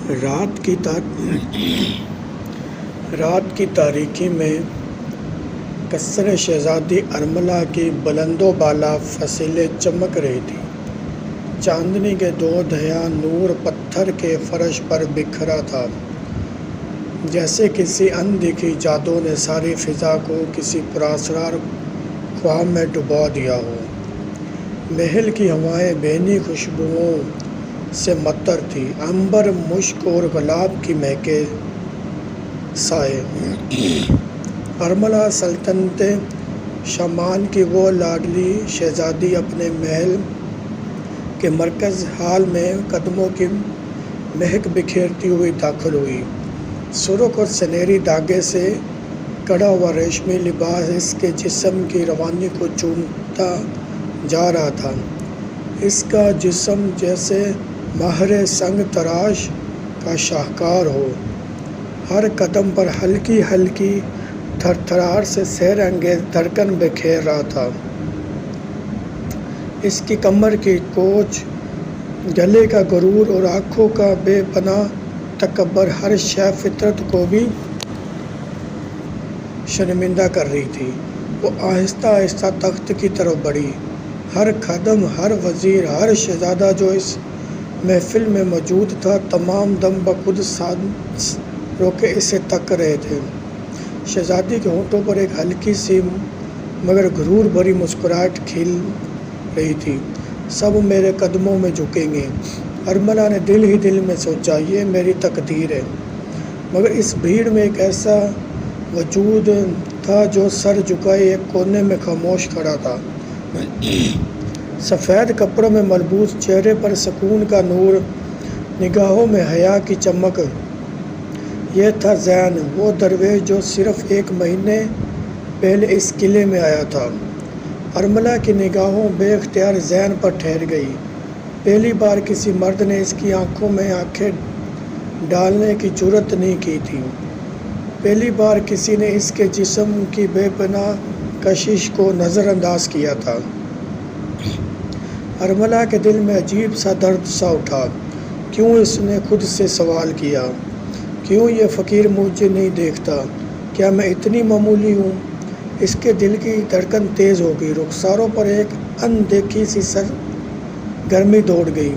رات کی تاریکی میں قصر شہزادی ارملہ کی بلند و بالا فصیلیں چمک رہی تھی۔ چاندنی کے دو دھیا نور پتھر کے فرش پر بکھرا تھا، جیسے کسی اندیکھی جادو نے ساری فضا کو کسی پراسرار خواب میں ڈبو دیا ہو۔ محل کی ہوائیں بھینی خوشبوؤں سے معطر تھی، عنبر، مشک اور گلاب کی مہکے سائے۔ ارملہ سلطنت شامان کی وہ لاڈلی شہزادی اپنے محل کے مرکز ہال میں قدموں کی مہک بکھیرتی ہوئی داخل ہوئی۔ سرخ اور سنہری دھاگے سے کڑا ہوا ریشمی لباس اس کے جسم کی روانی کو چومتا جا رہا تھا۔ اس کا جسم جیسے ماہر سنگ تراش کا شاہکار ہو، ہر قدم پر ہلکی ہلکی تھرتھراہٹ سے سحر انگیز دھڑکن بکھیر رہا تھا۔ اس کی کمر کی کوچ، گلے کا غرور اور آنکھوں کا بے پناہ تکبر ہر شے فطرت کو بھی شرمندہ کر رہی تھی۔ وہ آہستہ آہستہ تخت کی طرف بڑھی۔ ہر خادم، ہر وزیر، ہر شہزادہ جو اس محفل میں موجود تھا، تمام دم بخود سانس روکے اسے تک رہے تھے۔ شہزادی کے ہونٹوں پر ایک ہلکی سی مگر غرور بھری مسکراہٹ کھل رہی تھی۔ سب میرے قدموں میں جھکیں گے، ارملہ نے دل ہی دل میں سوچا، یہ میری تقدیر ہے۔ مگر اس بھیڑ میں ایک ایسا وجود تھا جو سر جھکائے ایک کونے میں خاموش کھڑا تھا۔ سفید کپڑوں میں ملبوس، چہرے پر سکون کا نور، نگاہوں میں حیا کی چمک۔ یہ تھا زین، وہ درویش جو صرف 1 مہینے پہلے اس قلعے میں آیا تھا۔ ارملہ کی نگاہوں بے اختیار زین پر ٹھہر گئی۔ پہلی بار کسی مرد نے اس کی آنکھوں میں آنکھیں ڈالنے کی جرأت نہیں کی تھی۔ پہلی بار کسی نے اس کے جسم کی بے پناہ کشش کو نظر انداز کیا تھا۔ ارملہ کے دل میں عجیب سا درد سا اٹھا۔ کیوں، اس نے خود سے سوال کیا، کیوں یہ فقیر مجھے نہیں دیکھتا؟ کیا میں اتنی معمولی ہوں؟ اس کے دل کی دھڑکن تیز ہو گئی، رخساروں پر ایک اندیکھی سی گرمی دوڑ گئی۔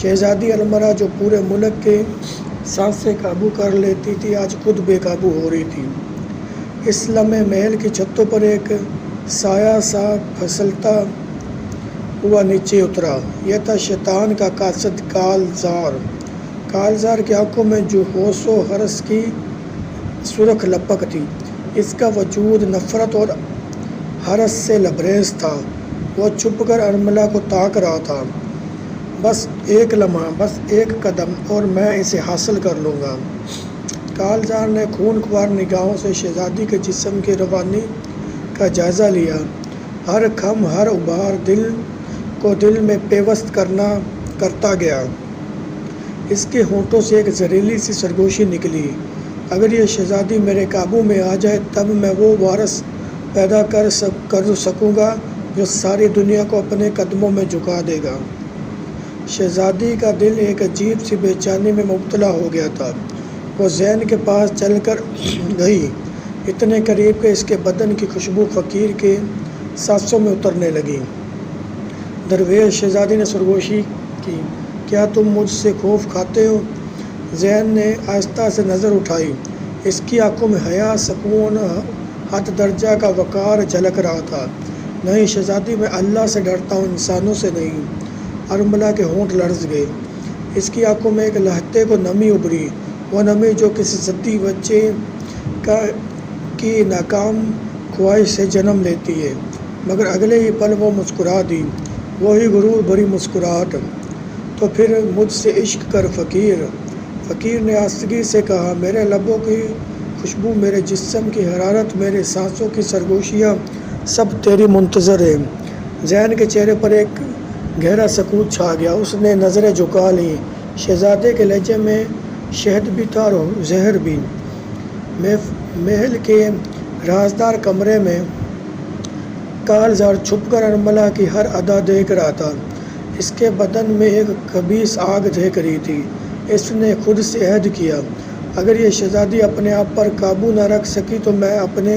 شہزادی ارملہ جو پورے ملک کے سانسیں قابو کر لیتی تھی، آج خود بے قابو ہو رہی تھی۔ اس لمحے محل کی چھتوں پر ایک سایہ سا پھسلتا ہوا نیچے اترا۔ یہ تھا شیطان کا قاصد کالزار۔ کالزار کی آنکھوں میں جو ہوش و حرس کی سرخ لپک تھی، اس کا وجود نفرت اور حرس سے لبریز تھا۔ وہ چھپ کر ارملہ کو تاک رہا تھا۔ بس ایک لمحہ، بس ایک قدم اور میں اسے حاصل کر لوں گا۔ کالزار نے خونخوار نگاہوں سے شہزادی کے جسم کی روانی کا جائزہ لیا۔ ہر خم، ہر ابھار دل کو دل میں پیوست کرتا گیا۔ اس کے ہونٹوں سے ایک زہریلی سی سرگوشی نکلی، اگر یہ شہزادی میرے قابو میں آ جائے تب میں وہ وارث پیدا کر سکوں گا جو ساری دنیا کو اپنے قدموں میں جھکا دے گا۔ شہزادی کا دل ایک عجیب سی بے چینی میں مبتلا ہو گیا تھا۔ وہ زین کے پاس چل کر گئی، اتنے قریب کہ اس کے بدن کی خوشبو فقیر کے سانسوں میں اترنے لگی۔ درویش، شہزادی نے سرگوشی کی، کیا تم مجھ سے خوف کھاتے ہو؟ زین نے آہستہ سے نظر اٹھائی۔ اس کی آنکھوں میں حیا، سکون، حد درجہ کا وقار جھلک رہا تھا۔ نہیں شہزادی، میں اللہ سے ڈرتا ہوں، انسانوں سے نہیں۔ ارملہ کے ہونٹ لرز گئے۔ اس کی آنکھوں میں ایک لہتے کو نمی ابھری، وہ نمی جو کسی ضدی بچے کی ناکام خواہش سے جنم لیتی ہے۔ مگر اگلے ہی پل وہ مسکرا دی، وہی غرور بھری مسکراہٹ۔ تو پھر مجھ سے عشق کر فقیر۔ فقیر نے آستگی سے کہا، میرے لبوں کی خوشبو، میرے جسم کی حرارت، میرے سانسوں کی سرگوشیاں سب تیری منتظر ہیں۔ زین کے چہرے پر ایک گہرا سکوت چھا گیا۔ اس نے نظریں جھکا لیں۔ شہزادے کے لہجے میں شہد بھی تھا اور زہر بھی۔ محل کے رازدار کمرے میں کالزار چھپ کر ارملہ کی ہر ادا دیکھ رہا تھا۔ اس کے بدن میں ایک خبیث آگ دہک رہی تھی، اس نے خود سے عہد کیا، اگر یہ شہزادی اپنے آپ پر قابو نہ رکھ سکی تو میں اپنے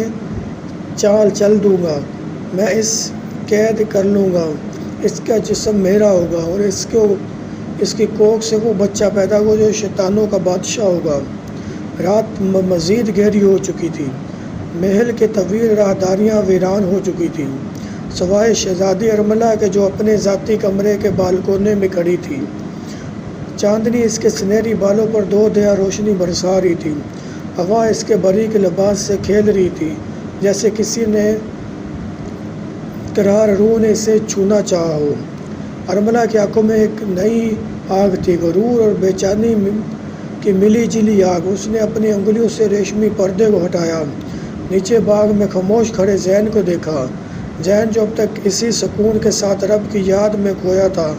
چال چل دوں گا، میں اس قید کر لوں گا، اس کا جسم میرا ہوگا اور اس کی کوکھ سے وہ بچہ پیدا ہوگا جو شیطانوں کا بادشاہ ہوگا۔ رات مزید گہری ہو چکی تھی، محل کے طویل راہداریاں ویران ہو چکی تھیں، سوائے شہزادی ارملہ کے جو اپنے ذاتی کمرے کے بالکونے میں کھڑی تھی۔ چاندنی اس کے سنہری بالوں پر دو دیا روشنی برسا رہی تھی، ہوا اس کے باریک لباس سے کھیل رہی تھی جیسے کسی نے قرار روح نے اسے چھونا چاہا ہو۔ ارملہ کی آنکھوں میں ایک نئی آگ تھی، غرور اور بے چینی کی ملی جلی آگ۔ اس نے اپنی انگلیوں سے ریشمی پردے کو ہٹایا، نیچے باغ میں خاموش کھڑے زین کو دیکھا، زین جو اب تک اسی سکون کے ساتھ رب کی یاد میں کھویا تھا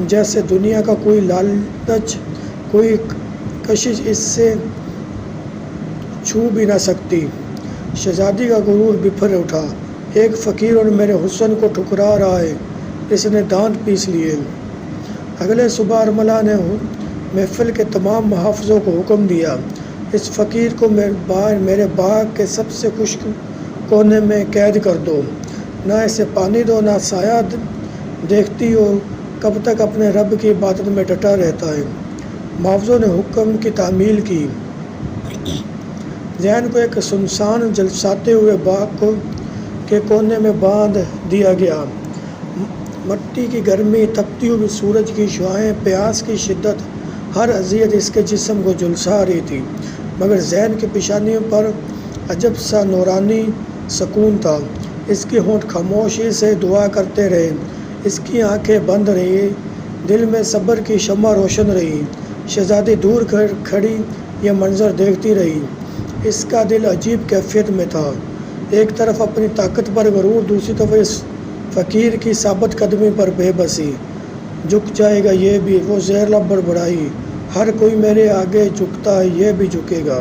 جیسے دنیا کا کوئی لالچ، کوئی کشش اس سے چھو بھی نہ سکتی۔ شہزادی کا غرور بفر اٹھا، ایک فقیر اور میرے حسن کو ٹھکرا رہا ہے، اس نے دانت پیس لیے۔ اگلے صبح ارملہ نے محفل کے تمام محافظوں کو حکم دیا، اس فقیر کو میرے باغ کے سب سے خشک کونے میں قید کر دو، نہ اسے پانی دو نہ سایہ دیکھتی ہو، کب تک اپنے رب کی عبادت میں ڈٹا رہتا ہے۔ محافظوں نے حکم کی تعمیل کی۔ زین کو ایک سنسان جلساتے ہوئے باغ کے کونے میں باندھ دیا گیا۔ مٹی کی گرمی، تپتی ہوئی سورج کی شعاعیں، پیاس کی شدت، ہر اذیت اس کے جسم کو جھلسا رہی تھی، مگر زین کی پیشانیوں پر عجب سا نورانی سکون تھا۔ اس کے ہونٹ خاموشی سے دعا کرتے رہے، اس کی آنکھیں بند رہی، دل میں صبر کی شمع روشن رہی۔ شہزادی دور کھڑی یہ منظر دیکھتی رہی، اس کا دل عجیب کیفیت میں تھا، ایک طرف اپنی طاقت پر غرور، دوسری طرف اس فقیر کی ثابت قدمی پر بے بسی۔ جھک جائے گا یہ بھی، وہ زہر لب بڑبڑائی، ہر کوئی میرے آگے جھکتا ہے، یہ بھی جھکے گا۔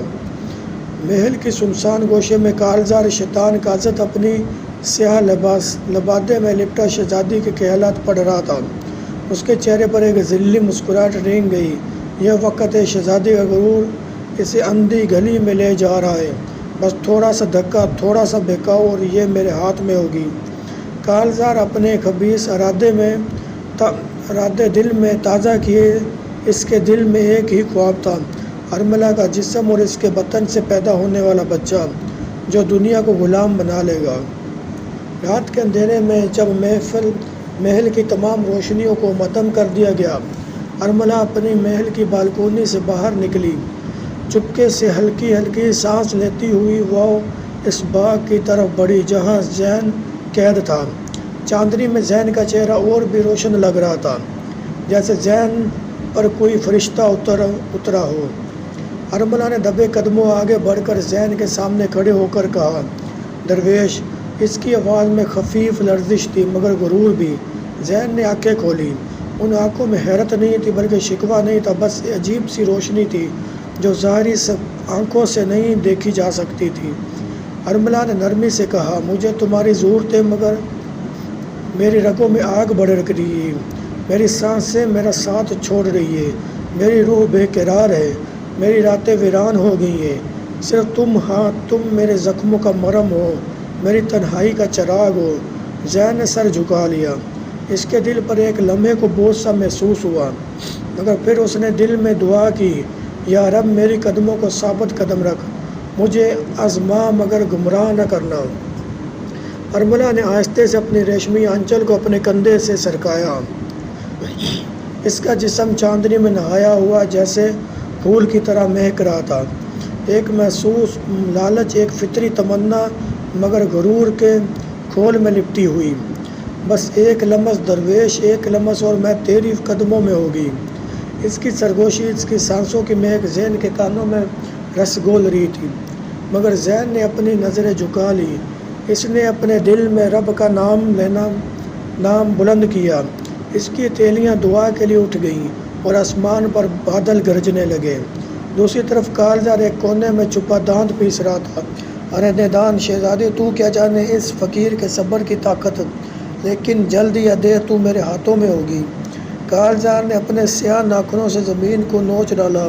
محل کی سنسان گوشے میں کالزار شیطان قاذد اپنی سیاہ لبادے میں لپٹا شہزادی کے خیالات پڑھ رہا تھا۔ اس کے چہرے پر ایک ذلی مسکراہٹ رینگ گئی۔ یہ وقت ہے، شہزادی کا غرور اسے اندھی گلی میں لے جا رہا ہے، بس تھوڑا سا دھکا، تھوڑا سا بہکاؤ اور یہ میرے ہاتھ میں ہوگی۔ کالزار اپنے خبیث ارادے دل میں تازہ کیے، اس کے دل میں ایک ہی خواب تھا، ارملہ کا جسم اور اس کے بطن سے پیدا ہونے والا بچہ جو دنیا کو غلام بنا لے گا۔ رات کے اندھیرے میں جب محل کی تمام روشنیوں کو مدھم کر دیا گیا، ارملہ اپنی محل کی بالکونی سے باہر نکلی، چپکے سے ہلکی ہلکی سانس لیتی ہوئی وہ اس باغ کی طرف بڑھی جہاں زین قید تھا۔ چاندنی میں زین کا چہرہ اور بھی روشن لگ رہا تھا، جیسے زین پر کوئی فرشتہ اترا ہو۔ ارملہ نے دبے قدموں آگے بڑھ کر زین کے سامنے کھڑے ہو کر کہا، درویش۔ اس کی آواز میں خفیف لرزش تھی مگر غرور بھی۔ زین نے آنکھیں کھولی، ان آنکھوں میں حیرت نہیں تھی بلکہ شکوہ نہیں تھا، بس عجیب سی روشنی تھی جو ظاہری آنکھوں سے نہیں دیکھی جا سکتی تھی۔ ارملہ نے نرمی سے کہا، مجھے تمہاری ضرورت ہے مگر میری رگوں میں آگ بھڑک رہی ہے، میری سانسیں میرا ساتھ چھوڑ رہی ہے، میری روح بے قرار ہے، میری راتیں ویران ہو گئی ہیں، صرف تم، ہاں تم میرے زخموں کا مرہم ہو، میری تنہائی کا چراغ ہو۔ زین نے سر جھکا لیا، اس کے دل پر ایک لمحے کو بوجھ سا محسوس ہوا، مگر پھر اس نے دل میں دعا کی، یا رب میری قدموں کو ثابت قدم رکھ، مجھے آزما مگر گمراہ نہ کرنا۔ ارملہ نے آہستہ سے اپنی ریشمی آنچل کو اپنے کندھے سے سرکایا، اس کا جسم چاندنی میں نہایا ہوا جیسے پھول کی طرح مہک رہا تھا، ایک محسوس لالچ، ایک فطری تمنا مگر غرور کے کھول میں لپٹی ہوئی۔ بس ایک لمس درویش، ایک لمس اور میں تیری قدموں میں ہوگی۔ اس کی سرگوشی، اس کی سانسوں کی مہک زین کے کانوں میں رس گھول رہی تھی، مگر زین نے اپنی نظریں جھکا لی، اس نے اپنے دل میں رب کا نام بلند کیا، اس کی ہتھیلیاں دعا کے لیے اٹھ گئیں اور آسمان پر بادل گرجنے لگے۔ دوسری طرف کالزار ایک کونے میں چھپا دانت پیس رہا تھا۔ ارے نادان شہزادی، تو کیا جانے اس فقیر کے صبر کی طاقت، لیکن جلد یا دیر تو میرے ہاتھوں میں ہوگی۔ کارزار نے اپنے سیاہ ناخنوں سے زمین کو نوچ ڈالا۔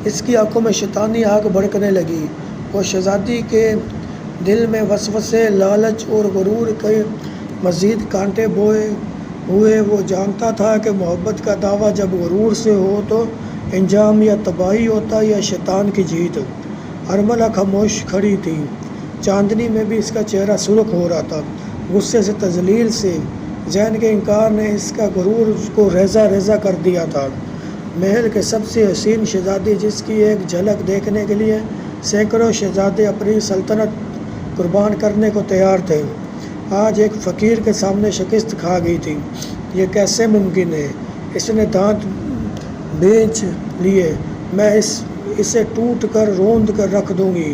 اس کی آنکھوں میں شیطانی آگ بھڑکنے لگی۔ وہ شہزادی کے دل میں وسوسے، لالچ اور غرور کے مزید کانٹے بوئے ہوئے۔ وہ جانتا تھا کہ محبت کا دعویٰ جب غرور سے ہو تو انجام یا تباہی ہوتا یا شیطان کی جیت۔ ارملہ خاموش کھڑی تھی۔ چاندنی میں بھی اس کا چہرہ سرخ ہو رہا تھا، غصے سے، تذلیل سے۔ ذہن کے انکار نے اس کا غرور اس کو ریزہ ریزہ کر دیا تھا۔ محل کے سب سے حسین شہزادی، جس کی ایک جھلک دیکھنے کے لیے سینکڑوں شہزادے اپنی سلطنت قربان کرنے کو تیار تھے، آج ایک فقیر کے سامنے شکست کھا گئی تھی۔ یہ کیسے ممکن ہے؟ اس نے دانت بھینچ لیے۔ میں اسے ٹوٹ کر روند کر رکھ دوں گی۔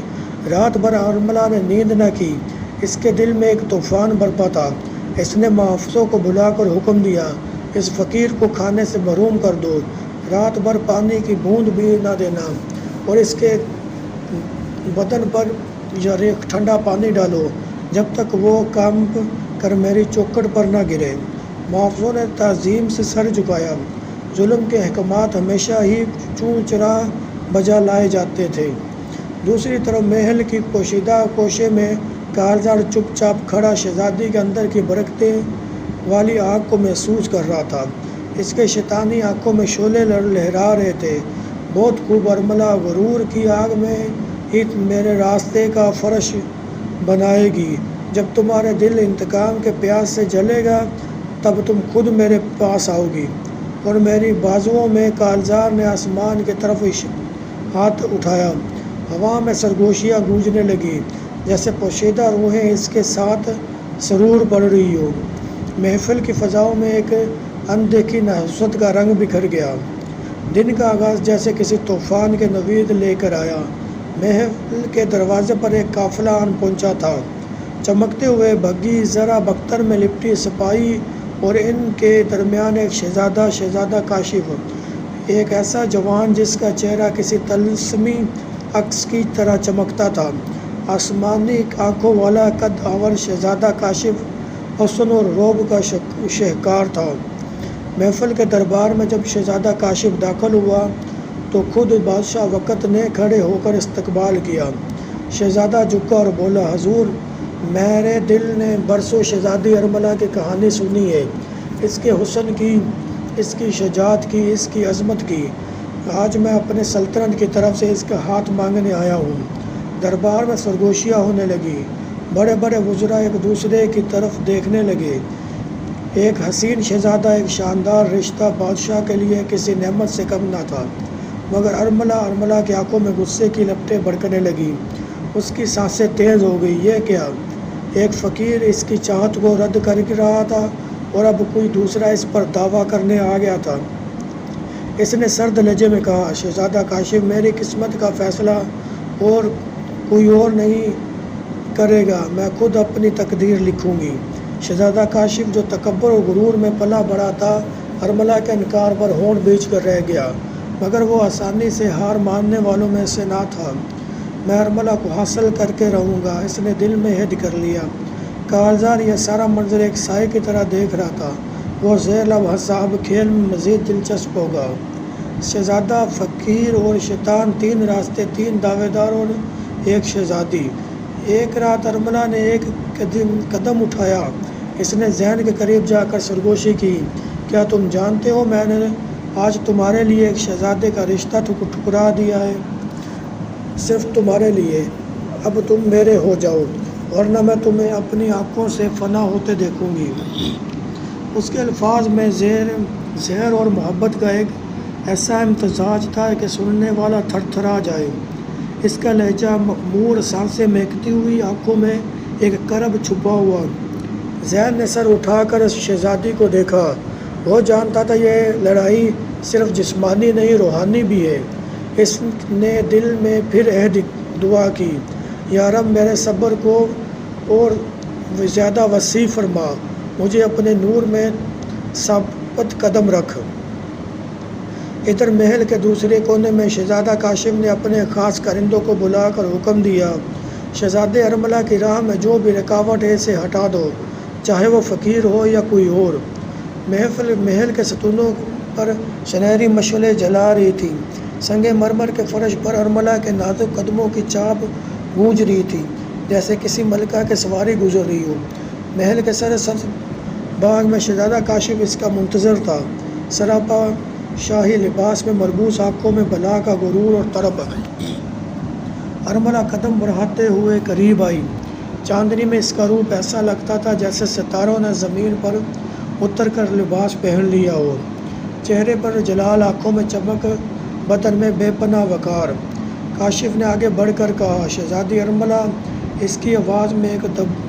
رات بھر ارملہ نے نیند نہ کی۔ اس کے دل میں ایک طوفان برپا تھا۔ اس نے محافظوں کو بلا کر حکم دیا، اس فقیر کو کھانے سے محروم کر دو، رات بھر پانی کی بوند بھی نہ دینا، اور اس کے بدن پر یا ٹھنڈا پانی ڈالو جب تک وہ کانپ کر میری چوکھٹ پر نہ گرے۔ محافظوں نے تعظیم سے سر جھکایا۔ ظلم کے احکامات ہمیشہ ہی چوں چرا بجا لائے جاتے تھے۔ دوسری طرف محل کی پوشیدہ کوشے میں کارزار چپ چاپ کھڑا شہزادی کے اندر کی بھڑکتے والی آگ کو محسوس کر رہا تھا۔ اس کے شیطانی آنکھوں میں شعلے لہرا رہے تھے۔ بہت خوب ارملہ، غرور کی آگ میں ہی میرے راستے کا فرش بنائے گی۔ جب تمہارے دل انتقام کے پیاس سے جلے گا تب تم خود میرے پاس آؤ گی۔ اور میری بازوؤں میں کارزار نے آسمان کی طرف ہاتھ اٹھایا۔ ہوا میں سرگوشیاں گونجنے لگی، جیسے پوشیدہ روحیں اس کے ساتھ سرور پڑ رہی ہو۔ محفل کی فضاؤں میں ایک اندیکھی نحوست کا رنگ بکھر گیا۔ دن کا آغاز جیسے کسی طوفان کے نوید لے کر آیا۔ محفل کے دروازے پر ایک قافلہ آن پہنچا تھا، چمکتے ہوئے بھگی زرہ بختر میں لپٹی سپاہی، اور ان کے درمیان ایک شہزادہ کاشف، ایک ایسا جوان جس کا چہرہ کسی طلسمی عکس کی طرح چمکتا تھا۔ آسمانی آنکھوں والا قد آور شہزادہ کاشف حسن اور رعب کا شہکار تھا۔ محفل کے دربار میں جب شہزادہ کاشف داخل ہوا تو خود بادشاہ وقت نے کھڑے ہو کر استقبال کیا۔ شہزادہ جھکا اور بولا، حضور، میرے دل نے برسوں شہزادی ارملہ کی کہانی سنی ہے، اس کے حسن کی، اس کی شجاعت کی، اس کی عظمت کی۔ آج میں اپنے سلطنت کی طرف سے اس کا ہاتھ مانگنے آیا ہوں۔ دربار میں سرگوشیاں ہونے لگی۔ بڑے بڑے وزراء ایک دوسرے کی طرف دیکھنے لگے۔ ایک حسین شہزادہ، ایک شاندار رشتہ بادشاہ کے لیے کسی نعمت سے کم نہ تھا، مگر ارملہ کی آنکھوں میں غصے کی لپٹیں بھڑکنے لگیں۔ اس کی سانسیں تیز ہو گئی۔ یہ کیا؟ ایک فقیر اس کی چاہت کو رد کر رہا تھا اور اب کوئی دوسرا اس پر دعویٰ کرنے آ گیا تھا۔ اس نے سرد لہجے میں کہا، شہزادہ کاشف، میری قسمت کا فیصلہ اور کوئی اور نہیں کرے گا، میں خود اپنی تقدیر لکھوں گی۔ شہزادہ کاشف جو تکبر و غرور میں پلا بڑھا تھا، ارملہ کے انکار پر ہونٹ بھیج کر رہ گیا، مگر وہ آسانی سے ہار ماننے والوں میں سے نہ تھا۔ میں ارملہ کو حاصل کر کے رہوں گا، اس نے دل میں عہد کر لیا۔ کارزار یہ سارا منظر ایک سائے کی طرح دیکھ رہا تھا۔ وہ زیر لب ہنسا، اب کھیل میں مزید دلچسپ ہوگا۔ شہزادہ، فقیر اور شیطان، 3 راستے، 3 دعوے دار اور ایک شہزادی۔ ایک رات ارملہ نے ایک قدم اٹھایا۔ اس نے ذہن کے قریب جا کر سرگوشی کی، کیا تم جانتے ہو میں نے آج تمہارے لیے ایک شہزادے کا رشتہ ٹھکرا دیا ہے، صرف تمہارے لیے۔ اب تم میرے ہو جاؤ ورنہ میں تمہیں اپنی آنکھوں سے فنا ہوتے دیکھوں گی۔ اس کے الفاظ میں زہر اور محبت کا ایک ایسا امتزاج تھا کہ سننے والا تھر تھرا جائے۔ اس کا لہجہ مخمور، سانسیں مہکتی ہوئی، آنکھوں میں ایک کرب چھپا ہوا۔ ذہن نے سر اٹھا کر اس شہزادی کو دیکھا۔ وہ جانتا تھا یہ لڑائی صرف جسمانی نہیں، روحانی بھی ہے۔ اس نے دل میں پھر عہد دعا کی، یا رب، میرے صبر کو اور زیادہ وسیع فرما، مجھے اپنے نور میں ثابت قدم رکھ۔ ادھر محل کے دوسرے کونے میں شہزادہ کاشف نے اپنے خاص کارندوں کو بلا کر حکم دیا، شہزادے ارملہ کی راہ میں جو بھی رکاوٹ ہے اسے ہٹا دو، چاہے وہ فقیر ہو یا کوئی اور۔ محل کے ستونوں پر سنہری مشعلیں جلا رہی تھی، سنگ مرمر کے فرش پر ارملہ کے نازک قدموں کی چاپ گونج رہی تھی، جیسے کسی ملکہ کے سواری گزر رہی ہو۔ محل کے سرسبز باغ میں شہزادہ کاشف اس کا منتظر تھا، سراپا شاہی لباس میں مربوط، آنکھوں میں بلا کا غرور اور طرب۔ ارملہ قدم بڑھاتے ہوئے قریب آئی۔ چاندنی میں اس کا روپ ایسا لگتا تھا جیسے ستاروں نے زمین پر اتر کر لباس پہن لیا ہو، چہرے پر جلال، آنکھوں میں چمک، بدن میں بے پناہ وقار۔ کاشف نے آگے بڑھ کر کہا، شہزادی ارملہ۔ اس کی آواز میں ایک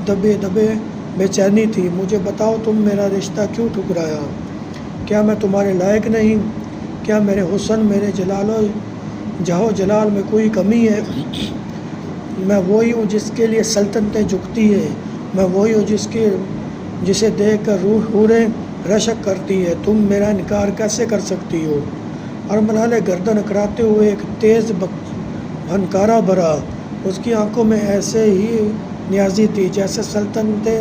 دبے بے چینی تھی۔ مجھے بتاؤ، تم میرا رشتہ کیوں ٹھکرایا؟ کیا میں تمہارے لائق نہیں؟ کیا میرے حسن، میرے جاہو جلال میں کوئی کمی ہے؟ میں وہی ہوں جس کے لیے سلطنتیں جھکتی ہیں، میں وہی ہوں جسے دیکھ کر حوریں رشک کرتی ہے۔ تم میرا انکار کیسے کر سکتی ہو؟ ارملہ نے گردن اکڑاتے ہوئے ایک تیز بھنکارا بھرا۔ اس کی آنکھوں میں ایسے ہی نیازی تھی جیسے سلطنتیں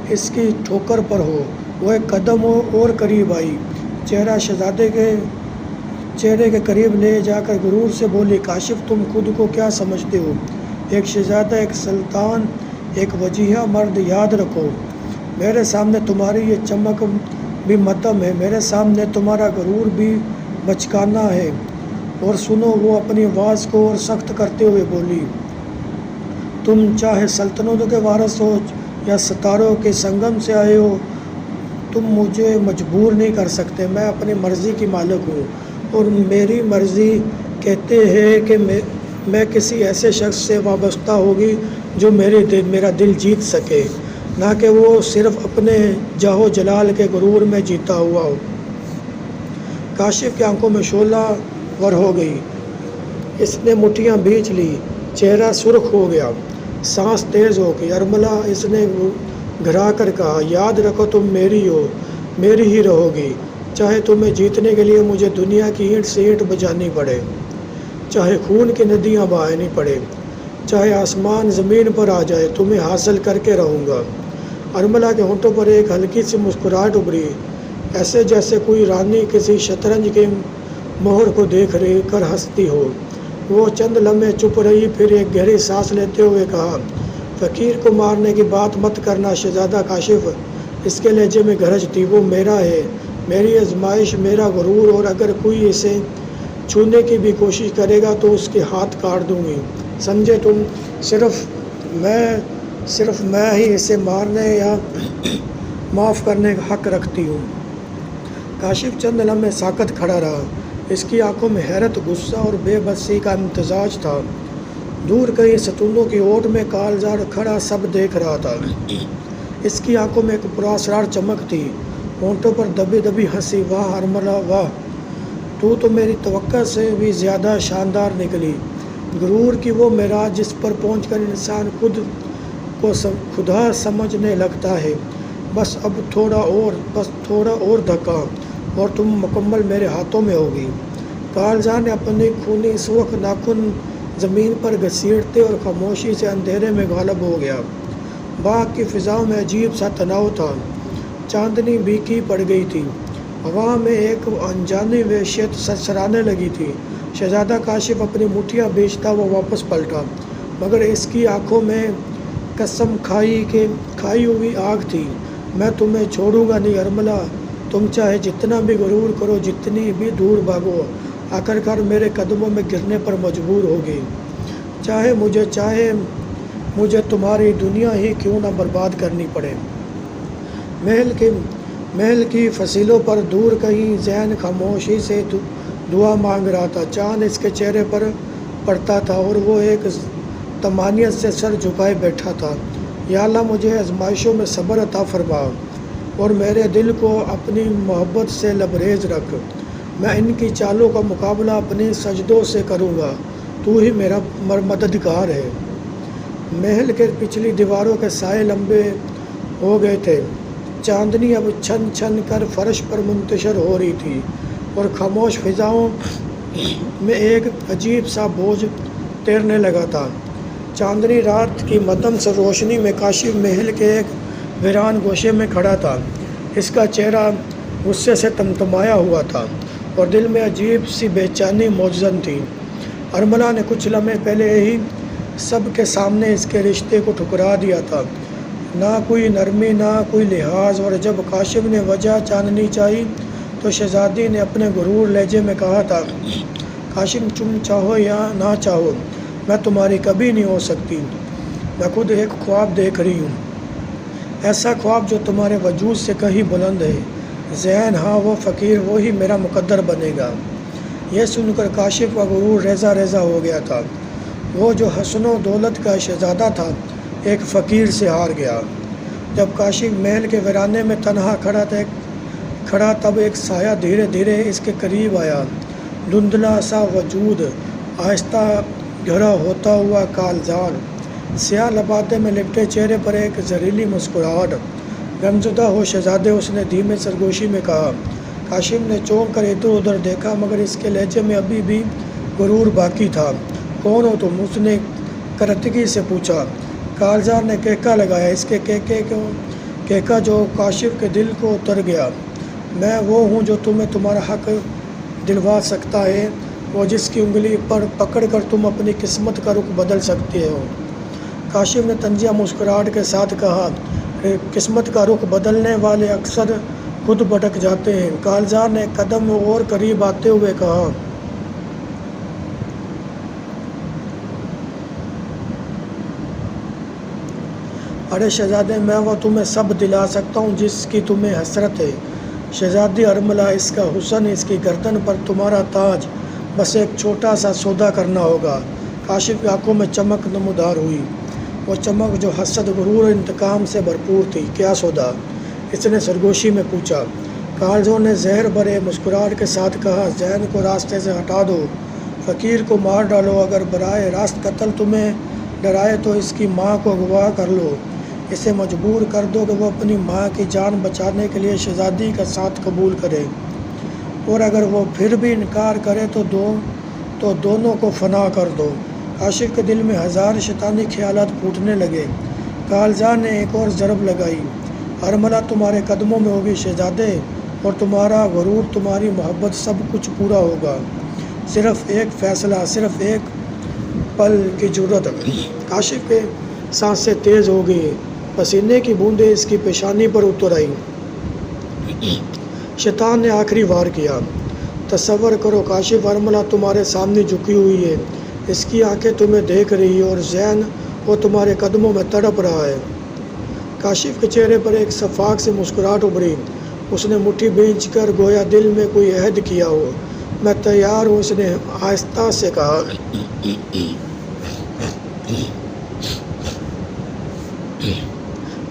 اس کی ٹھوکر پر ہو۔ وہ ایک قدم اور قریب آئی، چہرہ شہزادے کے چہرے کے قریب لے جا کر غرور سے بولی، کاشف، تم خود کو کیا سمجھتے ہو؟ ایک شہزادہ، ایک سلطان، ایک وجیہہ مرد۔ یاد رکھو، میرے سامنے تمہاری یہ چمک بھی مدھم ہے، میرے سامنے تمہارا غرور بھی بچکانہ ہے۔ اور سنو، وہ اپنی آواز کو اور سخت کرتے ہوئے بولی، تم چاہے سلطنتوں کے وارث ہو یا ستاروں کے سنگم سے آئے ہو، تم مجھے مجبور نہیں کر سکتے۔ میں اپنی مرضی کی مالک ہوں، اور میری مرضی کہتے ہیں کہ میں کسی ایسے شخص سے وابستہ ہوگی جو میرا دل جیت سکے، نہ کہ وہ صرف اپنے جاہو جلال کے غرور میں جیتا ہوا ہو۔ کاشف کی آنکھوں میں شعلہ ور ہو گئی، اس نے مٹھیاں بھینچ لی، چہرہ سرخ ہو گیا، سانس تیز ہو گئی۔ ارملہ، اس نے گھرا کر کہا، یاد رکھو، تم میری ہو، میری ہی رہو گی، چاہے تمہیں جیتنے کے لیے مجھے دنیا کی اینٹ سے اینٹ بجانی پڑے، چاہے خون کی ندیاں بہانی پڑے، چاہے آسمان زمین پر آ جائے، تمہیں حاصل کر کے رہوں گا۔ ارملہ کے ہونٹوں پر ایک ہلکی سی مسکراہٹ ابھری، ایسے جیسے کوئی رانی کسی شطرنج کے مہر کو دیکھ کر ہنستی ہو۔ وہ چند لمحے چپ رہی، پھر ایک گہری سانس لیتے ہوئے کہا، فقیر کو مارنے کی بات مت کرنا شہزادہ کاشف۔ اس کے لہجے میں گرج تھی، وہ میرا ہے، میری آزمائش، میرا غرور، اور اگر کوئی اسے چھونے کی بھی کوشش کرے گا تو اس کے ہاتھ کاٹ دوں گی، سمجھے تم؟ صرف میں ہی اسے مارنے یا معاف کرنے کا حق رکھتی ہوں۔ کاشف چند لمحے ساکت کھڑا رہا، اس کی آنکھوں میں حیرت، غصہ اور بے بسی کا امتزاج تھا۔ دور کہیں ستونوں کی اوٹ میں کالزار کھڑا سب دیکھ رہا تھا۔ اس کی آنکھوں میں ایک پراسرار چمک تھی، ہونٹوں پر دبی دبی ہنسی، واہ ارملہ واہ، تو میری توقع سے بھی زیادہ شاندار نکلی۔ غرور کی وہ معراج جس پر پہنچ کر انسان خود کو خدا سمجھنے لگتا ہے۔ بس اب تھوڑا اور دھکا اور تم مکمل میرے ہاتھوں میں ہوگی۔ کالزار نے اپنی خونی سرخ ناخن زمین پر گھسیٹتے اور خاموشی سے اندھیرے میں غالب ہو گیا۔ باغ کی فضاؤں میں عجیب سا تناؤ تھا، چاندنی بھیکی پڑ گئی تھی، ہوا میں ایک انجانی وحشت سرسرانے لگی تھی۔ شہزادہ کاشف اپنی مٹھیاں بیچتا وہ واپس پلٹا، مگر اس کی آنکھوں میں قسم کھائی ہوئی آگ تھی۔ میں تمہیں چھوڑوں گا نہیں ارملہ، تم چاہے جتنا بھی غرور کرو، جتنی بھی دور بھاگو، آخرکار میرے قدموں میں گرنے پر مجبور ہوگی، چاہے مجھے تمہاری دنیا ہی کیوں نہ برباد کرنی پڑے۔ محل کی فصیلوں پر دور کہیں ذہن خاموشی سے دعا مانگ رہا تھا، چاند اس کے چہرے پر پڑتا تھا اور وہ ایک طمانینت سے سر جھکائے بیٹھا تھا۔ یا اللہ، مجھے آزمائشوں میں صبر عطا فرما اور میرے دل کو اپنی محبت سے لبریز رکھ۔ میں ان کی چالوں کا مقابلہ اپنی سجدوں سے کروں گا، تو ہی میرا مددگار ہے۔ محل کے پچھلی دیواروں کے سائے لمبے ہو گئے تھے، چاندنی اب چھن چھن کر فرش پر منتشر ہو رہی تھی اور خاموش فضاؤں میں ایک عجیب سا بوجھ تیرنے لگا تھا۔ چاندنی رات کی مدھم سے روشنی میں کاشف محل کے ایک ویران گوشے میں کھڑا تھا، اس کا چہرہ غصے سے تمتمایا ہوا تھا اور دل میں عجیب سی بے چینی موجزن تھی۔ ارملہ نے کچھ لمحے پہلے ہی سب کے سامنے اس کے رشتے کو ٹھکرا دیا تھا، نہ کوئی نرمی نہ کوئی لحاظ، اور جب کاشف نے وجہ جاننی چاہی تو شہزادی نے اپنے غرور لہجے میں کہا تھا، کاشف تم چاہو یا نہ چاہو میں تمہاری کبھی نہیں ہو سکتی۔ میں خود ایک خواب دیکھ رہی ہوں، ایسا خواب جو تمہارے وجود سے کہیں بلند ہے۔ ذہن ہاں وہ فقیر وہی میرا مقدر بنے گا۔ یہ سن کر کاشف کا غرور ریزہ ریزہ ہو گیا تھا۔ وہ جو حسن و دولت کا شہزادہ تھا ایک فقیر سے ہار گیا۔ جب کاشف محل کے ویرانے میں تنہا کھڑا تب ایک سایہ دھیرے دھیرے اس کے قریب آیا، دھندلا سا وجود، آہستہ گہرا ہوتا ہوا کالزار، سیاہ لبادے میں لپٹے چہرے پر ایک زہریلی مسکراہٹ۔ غمزدہ ہو شہزادے، اس نے دھیمے سرگوشی میں کہا۔ کاشف نے چونک کر ادھر ادھر دیکھا مگر اس کے لہجے میں ابھی بھی غرور باقی تھا۔ کون ہو تم؟ اس نے کرتگی سے پوچھا۔ کالزار نے کہکا لگایا، اس کے کہکا جو کاشف کے دل کو اتر گیا۔ میں وہ ہوں جو تمہیں تمہارا حق دلوا سکتا ہے، وہ جس کی انگلی پر پکڑ کر تم اپنی قسمت کا رخ بدل سکتے ہو۔ کاشف نے طنزیہ مسکراہٹ کے ساتھ کہا، قسمت کا رخ بدلنے والے اکثر خود بھٹک جاتے ہیں۔ کالزار نے ایک قدم اور قریب آتے ہوئے کہا، ارے شہزادے، میں وہ تمہیں سب دلا سکتا ہوں جس کی تمہیں حسرت ہے۔ شہزادی ارملہ، اس کا حسن، اس کی گردن پر تمہارا تاج، بس ایک چھوٹا سا سودا کرنا ہوگا۔ کاشف کی آنکھوں میں چمک نمودار ہوئی، وہ چمک جو حسد، غرور اور انتقام سے بھرپور تھی۔ کیا سودا؟ اس نے سرگوشی میں پوچھا۔ کالزار نے زہر بھرے مسکراہٹ کے ساتھ کہا، ذہن کو راستے سے ہٹا دو، فقیر کو مار ڈالو، اگر براہ راست قتل تمہیں ڈرائے تو اس کی ماں کو اغوا کر لو، اسے مجبور کر دو کہ وہ اپنی ماں کی جان بچانے کے لیے شہزادی کا ساتھ قبول کرے، اور اگر وہ پھر بھی انکار کرے تو دونوں کو فنا کر دو۔ کاشف کے دل میں ہزار شیطانی خیالات پھوٹنے لگے۔ کالزار نے ایک اور ضرب لگائی، ارملہ تمہارے قدموں میں ہوگی شہزادے، اور تمہارا غرور، تمہاری محبت، سب کچھ پورا ہوگا، صرف ایک فیصلہ، صرف ایک پل کی جرأت۔ کاشف کے سانسیں تیز ہو گئی، پسینے کی بوندیں اس کی پیشانی پر اتر آئیں۔ شیطان نے آخری وار کیا۔ تصور کرو کاشف، ارملہ تمہارے سامنے جھکی ہوئی ہے، اس کی آنکھیں تمہیں دیکھ رہی ہے اور ذہن وہ تمہارے قدموں میں تڑپ رہا ہے۔ کاشف کے چہرے پر ایک شفاق سے مسکراہٹ ابھری، اس نے مٹھی بھینچ کر گویا دل میں کوئی عہد کیا ہو۔ میں تیار ہوں، اس نے آہستہ سے کہا۔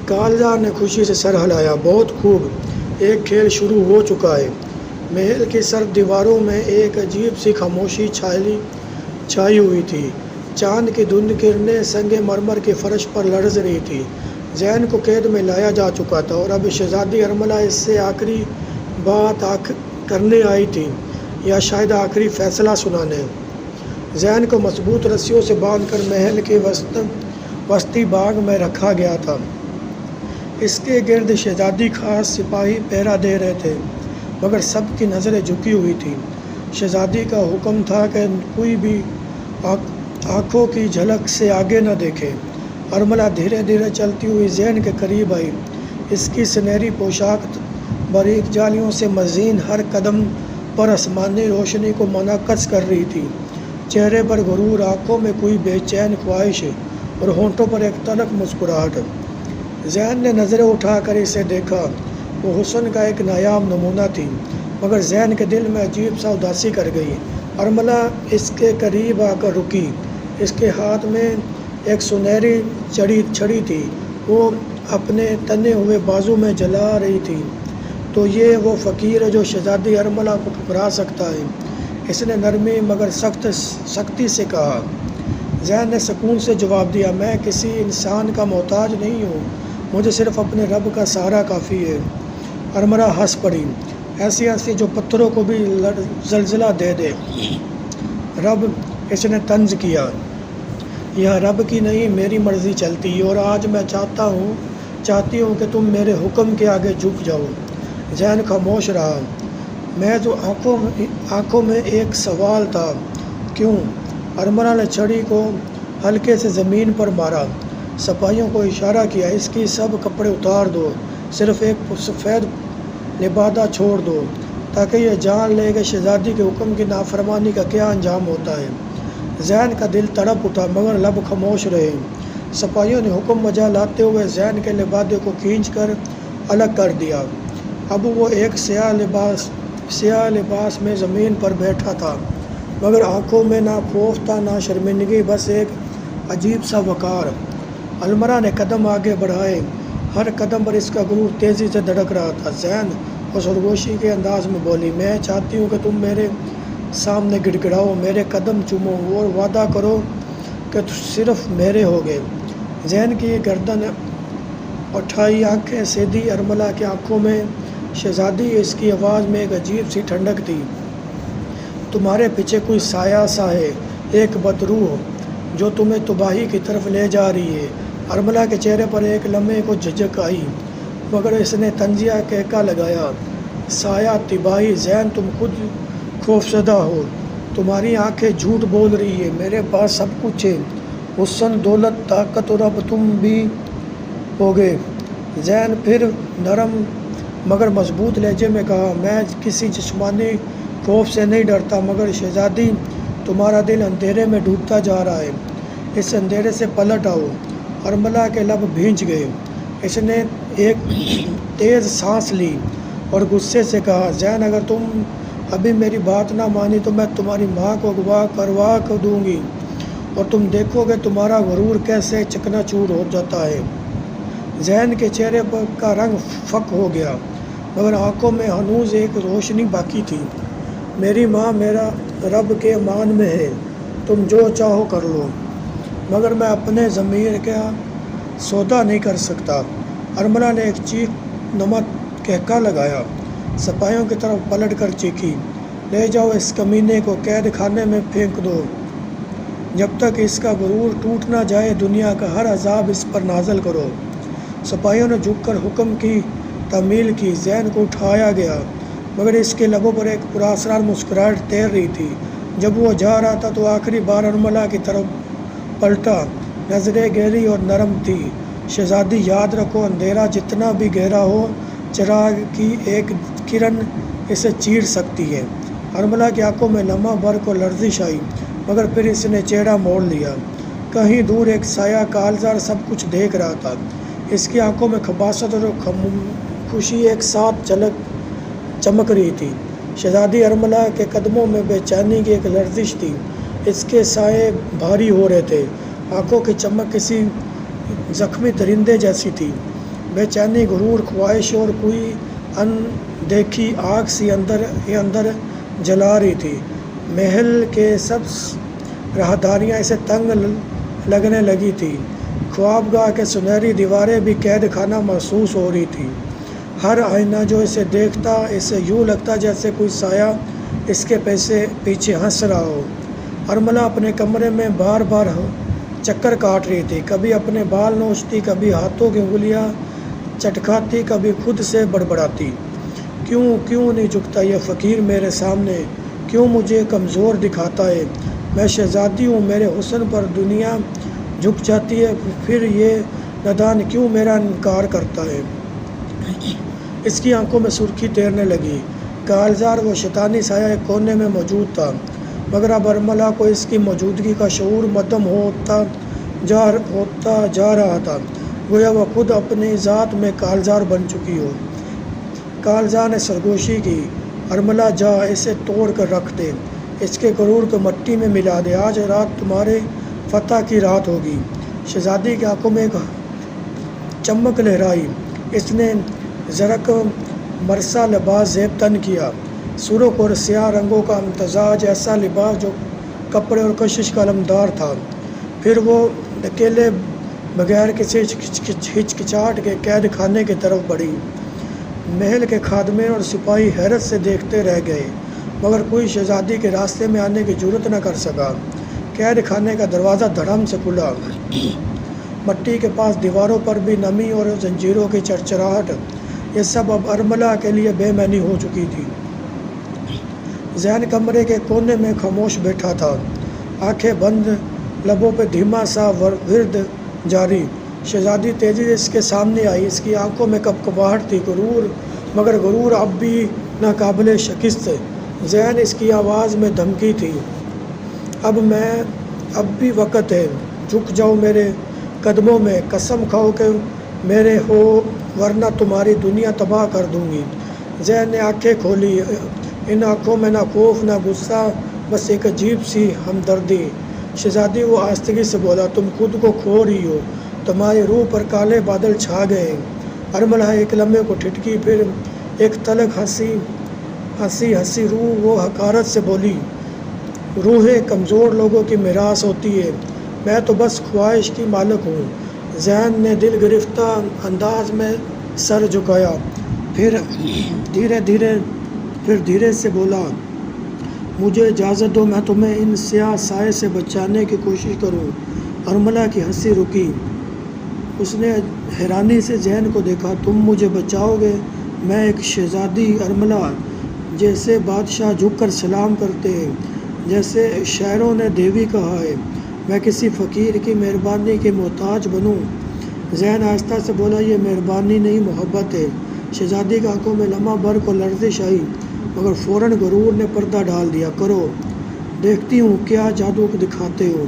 کالزار نے خوشی سے سر ہلایا، بہت خوب، ایک کھیل شروع ہو چکا ہے۔ محل کی سرد دیواروں میں ایک عجیب سی خاموشی چھائی ہوئی تھی۔ چاند کی دھند کرنیں سنگ مرمر کے فرش پر لرز رہی تھی۔ ذہن کو قید میں لایا جا چکا تھا اور اب شہزادی ارملہ اس سے آخری بات کرنے آئی تھی، یا شاید آخری فیصلہ سنانے۔ ذہن کو مضبوط رسیوں سے باندھ کر محل کے وسطی باغ میں رکھا گیا تھا۔ اس کے گرد شہزادی خاص سپاہی پہرا دے رہے تھے، مگر سب کی نظریں جھکی ہوئی تھیں۔ شہزادی کا حکم تھا کہ کوئی بھی آنکھوں کی جھلک سے آگے نہ دیکھے۔ ارملہ دھیرے دھیرے چلتی ہوئی ذہن کے قریب آئی، اس کی سنہری پوشاک باریک جالیوں سے مزین ہر قدم پر آسمانی روشنی کو منعکس کر رہی تھی۔ چہرے پر غرور، آنکھوں میں کوئی بے چین خواہش اور ہونٹوں پر ایک تلخ مسکراہٹ۔ ذہن نے نظریں اٹھا کر اسے دیکھا، وہ حسن کا ایک نایاب نمونہ تھی، مگر ذہن کے دل میں عجیب سا اداسی کر گئی۔ ارملہ اس کے قریب آ کر رکی، اس کے ہاتھ میں ایک سنہری چھڑی تھی، وہ اپنے تنے ہوئے بازو میں جلا رہی تھی۔ تو یہ وہ فقیر ہے جو شہزادی ارملہ کو ٹھکرا سکتا ہے؟ اس نے نرمی مگر سختی سے کہا۔ ذہن نے سکون سے جواب دیا، میں کسی انسان کا محتاج نہیں ہوں، مجھے صرف اپنے رب کا سہارا کافی ہے۔ ارملہ ہنس پڑی، ایسی ہنسی جو پتھروں کو بھی زلزلہ دے دے۔ رب، اس نے طنز کیا، یہ رب کی نہیں میری مرضی چلتی ہے، اور آج میں چاہتی ہوں کہ تم میرے حکم کے آگے جھک جاؤ۔ ذہن خاموش رہا۔ میں تو آنکھوں میں ایک سوال تھا، کیوں؟ ارملہ نے چھڑی کو ہلکے سے زمین پر مارا، سپاہیوں کو اشارہ کیا، اس کی سب کپڑے اتار دو، صرف ایک سفید لبادہ چھوڑ دو، تاکہ یہ جان لے کہ شہزادی کے حکم کی نافرمانی کا کیا انجام ہوتا ہے۔ زین کا دل تڑپ اٹھا مگر لب خاموش رہے۔ سپاہیوں نے حکم بجا لاتے ہوئے زین کے لبادے کو کھینچ کر الگ کر دیا۔ اب وہ ایک سیاہ لباس میں زمین پر بیٹھا تھا، مگر آنکھوں میں نہ خوف تھا نہ شرمندگی، بس ایک عجیب سا وقار۔ المرا نے قدم آگے بڑھائے، ہر قدم پر اس کا غرور تیزی سے دھڑک رہا تھا۔ زین اس خودگوشی کے انداز میں بولی، میں چاہتی ہوں کہ تم میرے سامنے گڑ گڑاؤ، میرے قدم چومو اور وعدہ کرو کہ صرف میرے ہوگے۔ زین کی گردن اٹھائی، آنکھیں سیدھی، ارملہ کی آنکھوں میں شہزادی، اس کی آواز میں ایک عجیب سی ٹھنڈک تھی۔ تمہارے پیچھے کوئی سایہ سا ہے، ایک بدروح جو تمہیں تباہی کی طرف لے جا رہی ہے۔ ارملہ کے چہرے پر ایک لمحے کو جھجک آئی، مگر اس نے طنزیہ کہکا لگایا، سایہ تباہی؟ زین تم خود خوفزدہ ہو، تمہاری آنکھیں جھوٹ بول رہی ہے، میرے پاس سب کچھ ہے، حسن، دولت، طاقت، اور اب تم بھی ہوگے۔ زین پھر نرم مگر مضبوط لہجے میں کہا، میں کسی جسمانی خوف سے نہیں ڈرتا، مگر شہزادی تمہارا دل اندھیرے میں ڈوبتا جا رہا ہے، اس اندھیرے سے پلٹ آؤ۔ ارملہ کے لب بھیج گئے، اس نے ایک تیز سانس لی اور غصے سے کہا، زین اگر تم ابھی میری بات نہ مانی تو میں تمہاری ماں کو اغوا کروا دوں گی، اور تم دیکھو گے تمہارا غرور کیسے چکنا چور ہو جاتا ہے۔ زین کے چہرے پر کا رنگ فک ہو گیا، مگر آنکھوں میں ہنوز ایک روشنی باقی تھی۔ میری ماں میرا رب کے مان میں ہے، تم جو چاہو کر لو، مگر میں اپنے ضمیر کا سودا نہیں کر سکتا۔ ارملہ نے ایک چیخ نما کہکا لگایا، سپاہیوں کی طرف پلٹ کر چیخی، لے جاؤ اس کمینے کو، قید خانے میں پھینک دو، جب تک اس کا غرور ٹوٹ نہ جائے، دنیا کا ہر عذاب اس پر نازل کرو۔ سپاہیوں نے جھک کر حکم کی تعمیل کی، زین کو اٹھایا گیا، مگر اس کے لبوں پر ایک پراسرار مسکراہٹ تیر رہی تھی۔ جب وہ جا رہا تھا تو آخری بار ارملہ کی طرف پلٹا، نظریں گہری اور نرم تھی، شہزادی یاد رکھو، اندھیرا جتنا بھی گہرا ہو، چراغ کی ایک کرن اسے چیر سکتی ہے۔ ارملہ کی آنکھوں میں لمحہ بھر کو لرزش آئی، مگر پھر اس نے چہرہ موڑ لیا۔ کہیں دور ایک سایہ کالزار سب کچھ دیکھ رہا تھا، اس کی آنکھوں میں خباثت اور خوشی ایک ساتھ چمک رہی تھی۔ شہزادی ارملہ کے قدموں میں بے چینی کی ایک لرزش تھی، اس کے سائے بھاری ہو رہے تھے، آنکھوں کی چمک کسی زخمی درندے جیسی تھی۔ بے چینی، غرور، خواہش اور کوئی اندیکھی آگ سی اندر ہی اندر جلا رہی تھی۔ محل کے سب راہداریاں اسے تنگ لگنے لگی تھی، خوابگاہ کے سنہری دیواریں بھی قید خانہ محسوس ہو رہی تھی۔ ہر آئینہ جو اسے دیکھتا، اسے یوں لگتا جیسے کوئی سایہ اس کے پیچھے ہنس رہا ہو۔ ارملہ اپنے کمرے میں بار بار چکر کاٹ رہی تھی، کبھی اپنے بال نوچتی، کبھی ہاتھوں کی انگلیاں چٹکاتی، کبھی خود سے بڑبڑاتی، کیوں نہیں جھکتا یہ فقیر میرے سامنے، کیوں مجھے کمزور دکھاتا ہے؟ میں شہزادی ہوں، میرے حسن پر دنیا جھک جاتی ہے، پھر یہ نادان کیوں میرا انکار کرتا ہے؟ اس کی آنکھوں میں سرخی تیرنے لگی۔ کالزار وہ شیطانی سایہ ایک کونے میں موجود تھا، مگر اب ارملہ کو اس کی موجودگی کا شعور مدھم ہوتا جا رہا تھا، گویا وہ خود اپنی ذات میں کالزار بن چکی ہو۔ کالزار نے سرگوشی کی، ارملہ جا، اسے توڑ کر رکھ دے، اس کے غرور کو مٹی میں ملا دے، آج رات تمہارے فتح کی رات ہوگی۔ شہزادی کی آنکھوں میں ایک چمک لہرائی، اس نے زرق مرصع لباس زیب تن کیا، سرخ اور سیاہ رنگوں کا امتزاج، ایسا لباس جو کپڑے اور کشش کا علمدار تھا۔ پھر وہ اکیلے بغیر کسی ہچکچاہٹ کے قید خانے کی طرف بڑھی۔ محل کے خادمین اور سپاہی حیرت سے دیکھتے رہ گئے، مگر کوئی شہزادی کے راستے میں آنے کی جرات نہ کر سکا۔ قید خانے کا دروازہ دھڑام سے کھلا، مٹی کے پاس دیواروں پر بھی نمی اور زنجیروں کی چرچراہٹ، یہ سب اب ارملہ کے لیے بے معنی ہو چکی تھی۔ زین کمرے کے کونے میں خاموش بیٹھا تھا، آنکھیں بند، لبوں پہ دھیما سا ورد جاری۔ شہزادی تیزی سے اس کے سامنے آئی، اس کی آنکھوں میں کپکپاہٹ تھی، مگر غرور اب بھی ناقابل شکست۔ زین اس کی آواز میں دھمکی تھی، اب بھی وقت ہے، جھک جاؤ میرے قدموں میں، قسم کھاؤ کہ میرے ہو ورنہ تمہاری دنیا تباہ کر دوں گی۔ زین نے آنکھیں کھولی، ان آنکھوں میں نہ خوف نہ غصہ، بس ایک عجیب سی ہمدردی۔ شہزادی وہ آہستگی سے بولا، تم خود کو کھو رہی ہو، تمہاری روح پر کالے بادل چھا گئے۔ ارملہ ایک لمحے کو ٹھٹکی، پھر ایک تلخ ہنسی روح وہ حقارت سے بولی، روحیں کمزور لوگوں کی میراث ہوتی ہے، میں تو بس خواہش کی مالک ہوں۔ زین نے دل گرفتہ انداز میں سر جھکایا، پھر دھیرے سے بولا، مجھے اجازت دو، میں تمہیں ان سیاہ سائے سے بچانے کی کوشش کروں۔ ارملہ کی ہنسی رکی، اس نے حیرانی سے زین کو دیکھا، تم مجھے بچاؤ گے؟ میں ایک شہزادی ارملہ، جیسے بادشاہ جھک کر سلام کرتے ہیں، جیسے شاعروں نے دیوی کہا ہے، میں کسی فقیر کی مہربانی کے محتاج بنوں؟ زین آہستہ سے بولا، یہ مہربانی نہیں، محبت ہے۔ شہزادی کی آنکھوں میں لمحہ بھر کو لرزش آئی، مگر فوراً غرور نے پردہ ڈال دیا۔ کرو، دیکھتی ہوں کیا جادو دکھاتے ہو،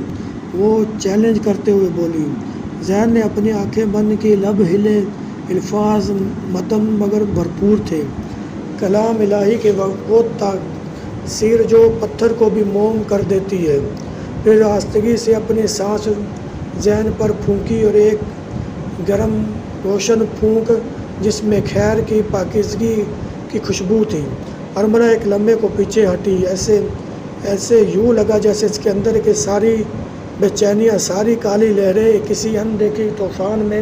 وہ چیلنج کرتے ہوئے بولی۔ زین نے اپنی آنکھیں بند کی، لب ہلے، الفاظ مدھم مگر بھرپور تھے، کلام الہی کی وہ تاثیر جو پتھر کو بھی موم کر دیتی ہے۔ پھر آہستگی سے اپنی سانس زین پر پھونکی، اور ایک گرم روشن پھونک جس میں خیر کی پاکیزگی کی خوشبو تھی۔ ارملہ ایک لمحے کو پیچھے ہٹی، ایسے یوں لگا جیسے اس کے اندر کی ساری بے چینیاں، ساری کالی لہریں کسی اندیکھی طوفان میں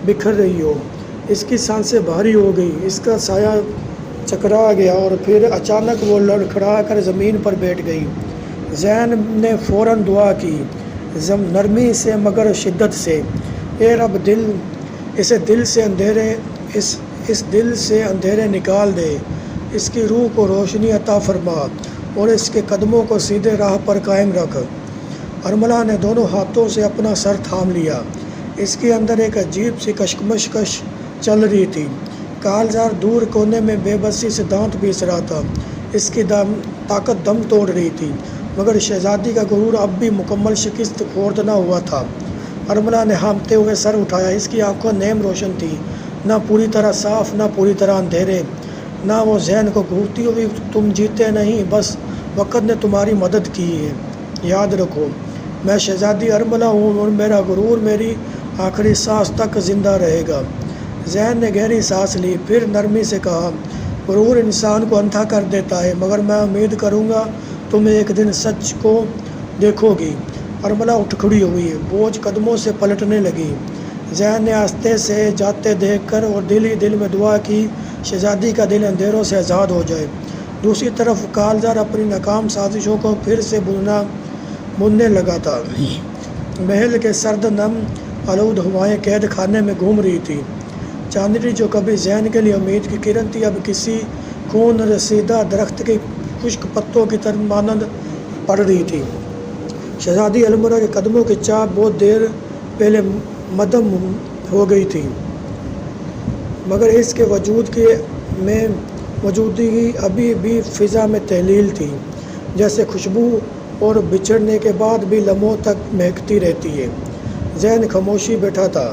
بکھر رہی ہو۔ اس کی سانسیں بھاری ہو گئی، اس کا سایہ چکرا گیا، اور پھر اچانک وہ لڑکھڑا کر زمین پر بیٹھ گئی۔ زین نے فوراً دعا کی، نرمی سے مگر شدت سے، اے رب، اس دل سے اندھیرے نکال دے، اس کی روح کو روشنی عطا فرما، اور اس کے قدموں کو سیدھے راہ پر قائم رکھ۔ ارملہ نے دونوں ہاتھوں سے اپنا سر تھام لیا، اس کے اندر ایک عجیب سی کشمکش چل رہی تھی۔ کالزار دور کونے میں بے بسی سے دانت پیس رہا تھا، اس کی طاقت دم توڑ رہی تھی، مگر شہزادی کا غرور اب بھی مکمل شکست خورد نہ ہوا تھا۔ ارملہ نے ہانپتے ہوئے سر اٹھایا، اس کی آنکھوں نیم روشن تھی، نہ پوری طرح صاف، نہ پوری طرح اندھیرے، نہ وہ زین کو گھورتی ہوئی، تم جیتے نہیں، بس وقت نے تمہاری مدد کی ہے، یاد رکھو، میں شہزادی ارملہ ہوں، اور میرا غرور میری آخری سانس تک زندہ رہے گا۔ زین نے گہری سانس لی، پھر نرمی سے کہا، غرور انسان کو اندھا کر دیتا ہے، مگر میں امید کروں گا تم ایک دن سچ کو دیکھو گی۔ ارملہ اٹھ کھڑی ہوئی، بوجھ قدموں سے پلٹنے لگی۔ زین نے آہستہ سے جاتے دیکھ کر اور دل ہی دل میں دعا کی، شہزادی کا دل اندھیروں سے آزاد ہو جائے۔ دوسری طرف کالزار اپنی ناکام سازشوں کو پھر سے بننے لگا تھا۔ محل کے سرد نم آلود ہوائیں قید خانے میں گھوم رہی تھی۔ چاندنی جو کبھی زین کے لیے امید کی کرن تھی، اب کسی خون رسیدہ درخت کے خشک پتوں کی طرح مانند پڑ رہی تھی۔ شہزادی ارملہ کے قدموں کی چاپ بہت دیر پہلے مدھم ہو گئی تھی، مگر اس کے موجودگی ابھی بھی فضا میں تحلیل تھی، جیسے خوشبو اور بچھڑنے کے بعد بھی لمحوں تک مہکتی رہتی ہے۔ زین خاموشی بیٹھا تھا،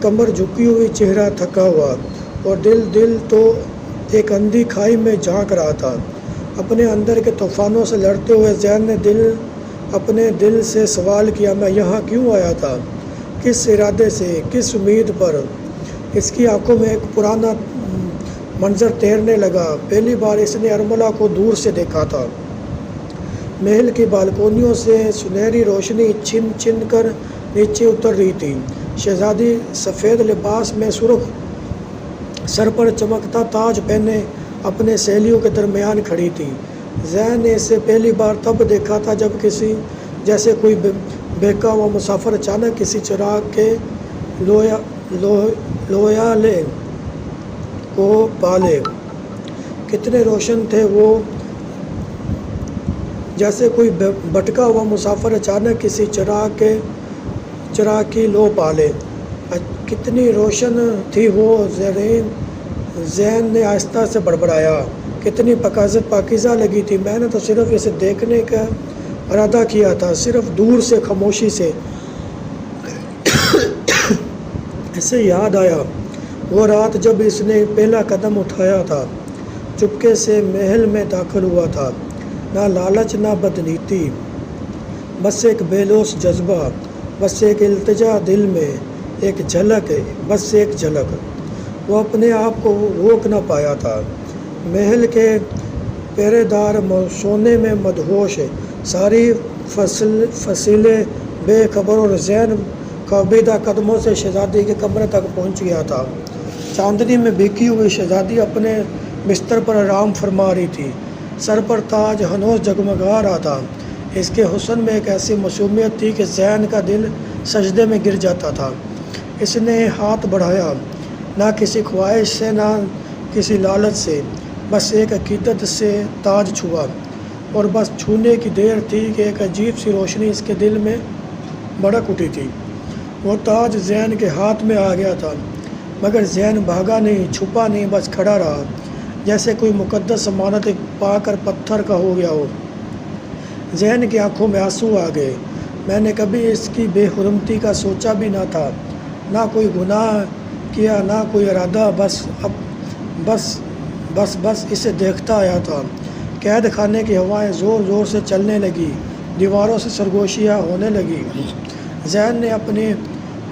کمر جھکی ہوئی، چہرہ تھکا ہوا، اور دل تو ایک اندھی کھائی میں جھانک رہا تھا۔ اپنے اندر کے طوفانوں سے لڑتے ہوئے زین نے اپنے دل سے سوال کیا، میں یہاں کیوں آیا تھا؟ کس ارادے سے، کس امید پر؟ اس کی آنکھوں میں ایک پرانا منظر تیرنے لگا۔ پہلی بار اس نے ارملہ کو دور سے دیکھا تھا۔ محل کی بالکونیوں سے سنہری روشنی چھن چھن کر نیچے اتر رہی تھی۔ شہزادی سفید لباس میں سرخ سر پر چمکتا تاج پہنے اپنے سہیلیوں کے درمیان کھڑی تھی۔ زین نے اسے پہلی بار تب دیکھا تھا جب جیسے کوئی بہکا ہوا مسافر اچانک کسی چراغ کے کو پالے۔ کتنے روشن تھے وہ، جیسے کوئی بھٹکا ہوا مسافر اچانک کسی چراغ کی لو پالے۔ کتنی روشن تھی وہ، ذہن نے آہستہ سے بڑبڑایا۔ کتنی پاکیزہ لگی تھی، میں نے تو صرف اسے دیکھنے کا ارادہ کیا تھا، صرف دور سے خاموشی سے۔ اسے یاد آیا وہ رات جب اس نے پہلا قدم اٹھایا تھا، چپکے سے محل میں داخل ہوا تھا۔ نہ لالچ نہ بدنیتی، بس ایک بے لوث جذبہ، بس ایک التجا دل میں، ایک جھلک، بس ایک جھلک۔ وہ اپنے آپ کو روک نہ پایا تھا۔ محل کے پہرے دار سونے میں مدہوش، ساری فصیلیں بے خبر، اور ذہن خوابیدہ قدموں سے شہزادی کے کمرے تک پہنچ گیا تھا۔ چاندنی میں بھیگی ہوئی شہزادی اپنے بستر پر آرام فرما رہی تھی۔ سر پر تاج ہنوز جگمگا رہا تھا۔ اس کے حسن میں ایک ایسی معصومیت تھی کہ ذہن کا دل سجدے میں گر جاتا تھا۔ اس نے ہاتھ بڑھایا، نہ کسی خواہش سے نہ کسی لالچ سے، بس ایک عقیدت سے تاج چھوا، اور بس چھونے کی دیر تھی کہ ایک عجیب سی روشنی اس کے دل میں بھڑک اٹھی تھی۔ وہ تاج ذہن کے ہاتھ میں آ گیا تھا، مگر ذہن بھاگا نہیں، چھپا نہیں، بس کھڑا رہا، جیسے کوئی مقدس امانت پا کر پتھر کا ہو گیا ہو۔ ذہن کی آنکھوں میں آنسو آ گئے۔ میں نے کبھی اس کی بے حرمتی کا سوچا بھی نہ تھا، نہ کوئی گناہ کیا، نہ کوئی ارادہ، بس اسے دیکھتا آیا تھا۔ قید خانے کی ہوائیں زور زور سے چلنے لگی، دیواروں سے سرگوشیاں ہونے لگی۔ ذہن نے اپنے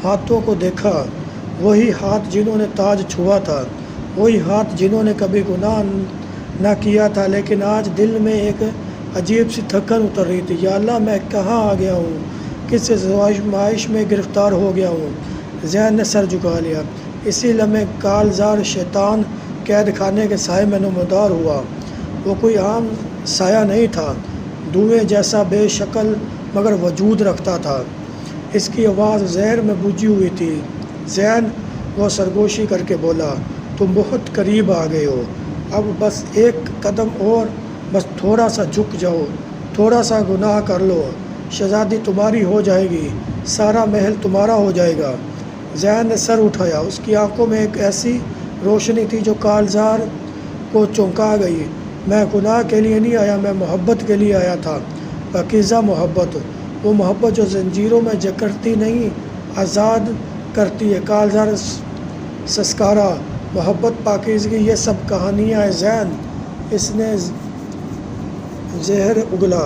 ہاتھوں کو دیکھا، وہی ہاتھ جنہوں نے تاج چھوا تھا، وہی ہاتھ جنہوں نے کبھی گناہ نہ کیا تھا، لیکن آج دل میں ایک عجیب سی تھکن اتر رہی تھی۔ یا اللہ، میں کہاں آ گیا ہوں، کس آزمائش میں گرفتار ہو گیا ہوں۔ ذہن نے سر جھکا لیا۔ اسی لمحے کالزار شیطان قید خانے کے سائے میں نمودار ہوا۔ وہ کوئی عام سایہ نہیں تھا، دھوئیں جیسا بے شکل مگر وجود رکھتا تھا۔ اس کی آواز زہر میں بجھی ہوئی تھی۔ ذہن، وہ سرگوشی کر کے بولا، تم بہت قریب آ گئے ہو، اب بس ایک قدم اور، بس تھوڑا سا جھک جاؤ، تھوڑا سا گناہ کر لو، شہزادی تمہاری ہو جائے گی، سارا محل تمہارا ہو جائے گا۔ ذہن نے سر اٹھایا۔ اس کی آنکھوں میں ایک ایسی روشنی تھی جو کالزار کو چونکا گئی۔ میں گناہ کے لیے نہیں آیا، میں محبت کے لیے آیا تھا، پاکیزہ محبت، وہ محبت جو زنجیروں میں جکڑتی نہیں، آزاد کرتی ہے۔ کالزار سسکارا، محبت، پاکیزگی، یہ سب کہانیاں ہیں ذہن، اس نے زہر اگلا۔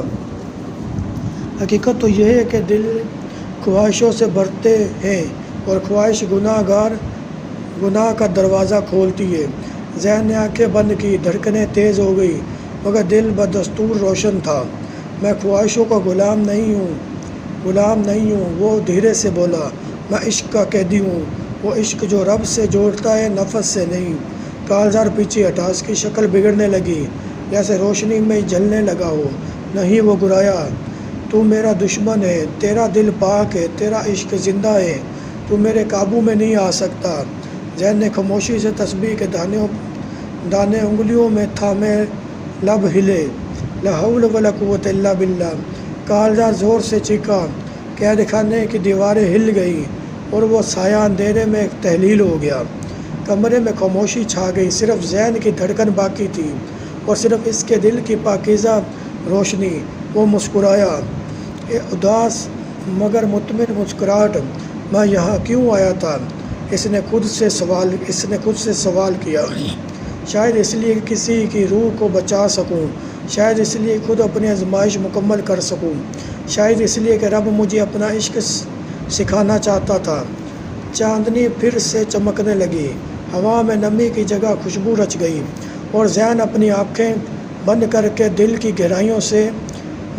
حقیقت تو یہ ہے کہ دل خواہشوں سے بھرتے ہیں، اور خواہش گناہ کا دروازہ کھولتی ہے۔ ذہن نے آنکھیں بند کی، دھڑکنیں تیز ہو گئی، مگر دل بدستور روشن تھا۔ میں خواہشوں کا غلام نہیں ہوں، وہ دھیرے سے بولا۔ میں عشق کا قیدی ہوں، وہ عشق جو رب سے جوڑتا ہے، نفس سے نہیں۔ کالزار پیچھے ہٹا، اس کی شکل بگڑنے لگی، جیسے روشنی میں جلنے لگا ہو۔ نہیں، وہ گرایا، تو میرا دشمن ہے، تیرا دل پاک ہے، تیرا عشق زندہ ہے، تو میرے قابو میں نہیں آ سکتا۔ ذہن نے خاموشی سے تسبیح کے دانے انگلیوں میں تھامے، لب ہلے، لا حول ولا قوت الا باللہ۔ کالزار زور سے چیخا، قید خانے کی دیواریں ہل گئی، اور وہ سایہ اندھیرے میں ایک تحلیل ہو گیا۔ کمرے میں خاموشی چھا گئی، صرف ذہن کی دھڑکن باقی تھی، اور صرف اس کے دل کی پاکیزہ روشنی۔ وہ مسکرایا، اداس مگر مطمئن مسکراہٹ۔ میں یہاں کیوں آیا تھا؟ اس نے خود سے سوال کیا۔ شاید اس لیے کہ کسی کی روح کو بچا سکوں، شاید اس لیے خود اپنی آزمائش مکمل کر سکوں، شاید اس لیے کہ رب مجھے اپنا عشق سکھانا چاہتا تھا۔ چاندنی پھر سے چمکنے لگی، ہوا میں نمی کی جگہ خوشبو رچ گئی، اور ذہن اپنی آنکھیں بند کر کے دل کی گہرائیوں سے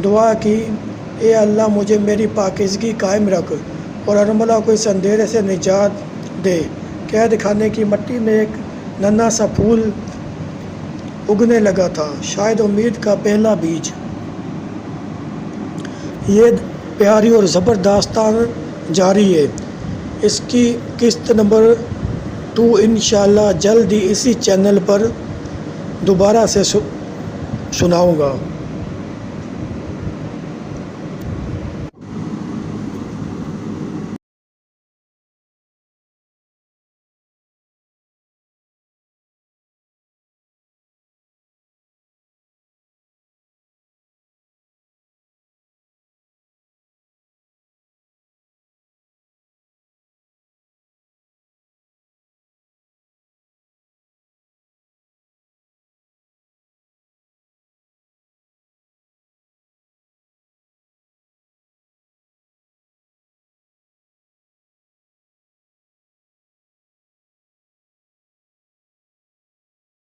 دعا کی، اے اللہ، مجھے میری پاکیزگی قائم رکھ، اور ارملہ کو اس اندھیرے سے نجات دے۔ قید خانے کی مٹی میں ایک ننھا سا پھول اگنے لگا تھا، شاید امید کا پہلا بیج۔ یہ پیاری اور زبردست داستان جاری ہے۔ اس کی قسط نمبر 2 انشاءاللہ جلد ہی اسی چینل پر دوبارہ سے سناؤں گا۔